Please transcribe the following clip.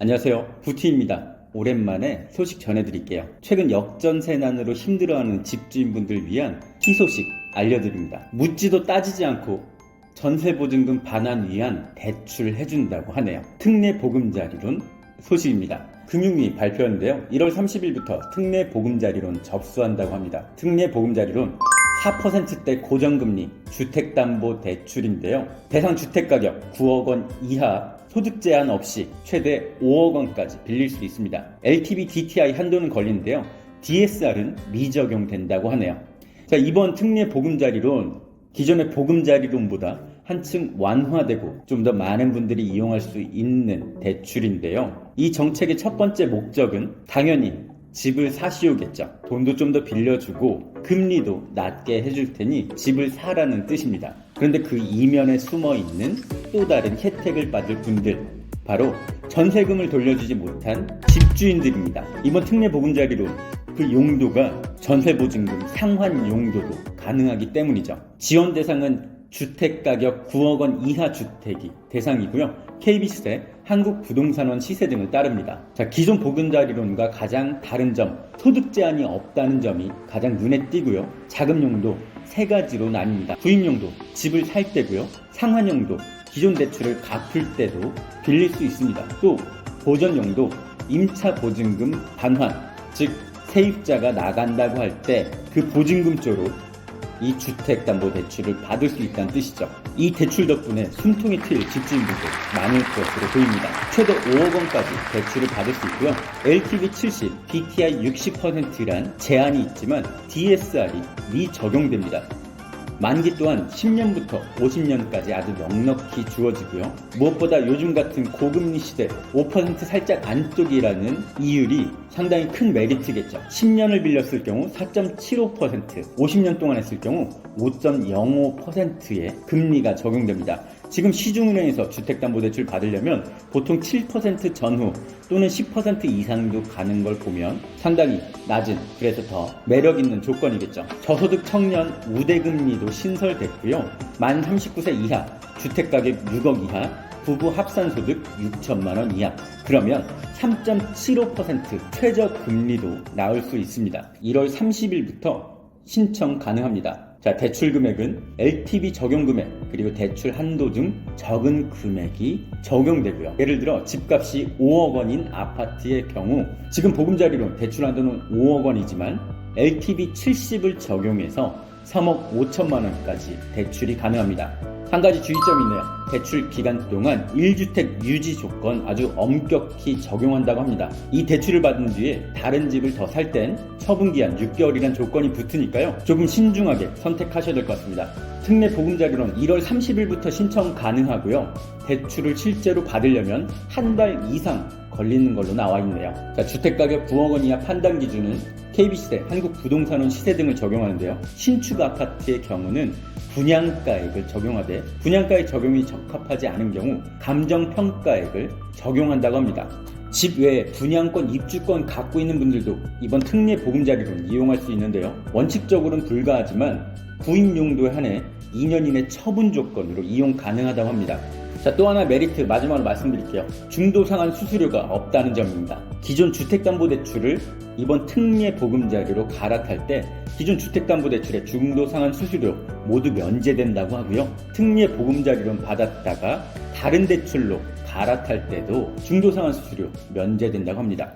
안녕하세요. 부티입니다. 오랜만에 소식 전해드릴게요. 최근 역전세난으로 힘들어하는 집주인분들 위한 희소식 알려드립니다. 묻지도 따지지 않고 전세보증금 반환 위한 대출 해준다고 하네요. 특례보금자리론 소식입니다. 금융위 발표했는데요. 1월 30일부터 특례보금자리론 접수한다고 합니다. 특례보금자리론 4%대 고정금리 주택담보대출인데요. 대상 주택가격 9억 원 이하 소득 제한 없이 최대 5억 원까지 빌릴 수 있습니다. LTV DTI 한도는 걸리는데요. DSR은 미적용된다고 하네요. 자, 이번 특례 보금자리론 기존의 보금자리론보다 한층 완화되고 좀 더 많은 분들이 이용할 수 있는 대출인데요. 이 정책의 첫 번째 목적은 당연히 집을 사시오겠죠. 돈도 좀 더 빌려주고 금리도 낮게 해줄 테니 집을 사라는 뜻입니다. 그런데 그 이면에 숨어 있는 또 다른 혜택을 받을 분들, 바로 전세금을 돌려주지 못한 집주인들입니다. 이번 특례보금자리론 그 용도가 전세보증금 상환 용도도 가능하기 때문이죠. 지원 대상은 주택가격 9억 원 이하 주택이 대상이고요. KB시세, 한국부동산원 시세 등을 따릅니다. 자, 기존 보금자리론과 가장 다른 점, 소득 제한이 없다는 점이 가장 눈에 띄고요. 자금용도 세 가지로 나뉩니다. 구입용도 집을 살 때고요. 상환용도 기존 대출을 갚을 때도 빌릴 수 있습니다. 또 보전용도 임차 보증금 반환, 즉 세입자가 나간다고 할 때 그 보증금조로 이 주택담보대출을 받을 수 있다는 뜻이죠. 이 대출 덕분에 숨통이 트일 집주인들도 많을 것으로 보입니다. 최대 5억 원까지 대출을 받을 수 있고요. LTV 70, DTI 60%란 제한이 있지만 DSR이 미적용됩니다. 만기 또한 10년부터 50년까지 아주 넉넉히 주어지고요. 무엇보다 요즘 같은 고금리 시대 5% 살짝 안쪽이라는 이율이 상당히 큰 메리트겠죠. 10년을 빌렸을 경우 4.75%, 50년 동안 했을 경우 5.05%의 금리가 적용됩니다. 지금 시중은행에서 주택담보대출 받으려면 보통 7% 전후 또는 10% 이상도 가는 걸 보면 상당히 낮은, 그래서 더 매력있는 조건이겠죠. 저소득 청년 우대금리도 신설됐고요. 만 39세 이하, 주택가격 6억 이하, 부부 합산소득 6천만 원 이하, 그러면 3.75% 최저금리도 나올 수 있습니다. 1월 30일부터 신청 가능합니다. 자, 대출 금액은 LTV 적용 금액 그리고 대출 한도 등 적은 금액이 적용되고요. 예를 들어 집값이 5억 원인 아파트의 경우 지금 보금자리론 대출 한도는 5억 원이지만 LTV 70을 적용해서 3억 5천만 원까지 대출이 가능합니다. 한 가지 주의점이 있네요. 대출 기간 동안 1주택 유지 조건 아주 엄격히 적용한다고 합니다. 이 대출을 받은 뒤에 다른 집을 더 살 땐 처분기한 6개월이란 조건이 붙으니까요. 조금 신중하게 선택하셔야 될 것 같습니다. 특례 보금자리론 1월 30일부터 신청 가능하고요. 대출을 실제로 받으려면 한 달 이상 걸리는 걸로 나와 있네요. 자, 주택가격 9억 원 이하 판단 기준은 KB시세, 한국부동산원 시세 등을 적용하는데요. 신축 아파트의 경우는 분양가액을 적용하되 분양가액 적용이 적합하지 않은 경우 감정평가액을 적용한다고 합니다. 집 외에 분양권, 입주권 갖고 있는 분들도 이번 특례 보금자리론 이용할 수 있는데요. 원칙적으로는 불가하지만 구입 용도에 한해 2년 이내 처분 조건으로 이용 가능하다고 합니다. 자, 또 하나 메리트 마지막으로 말씀드릴게요. 중도 상환 수수료가 없다는 점입니다. 기존 주택담보대출을 이번 특례 보금자리로 갈아탈 때 기존 주택담보대출의 중도 상환 수수료 모두 면제된다고 하고요. 특례 보금자리론 받았다가 다른 대출로 갈아탈 때도 중도 상환 수수료 면제된다고 합니다.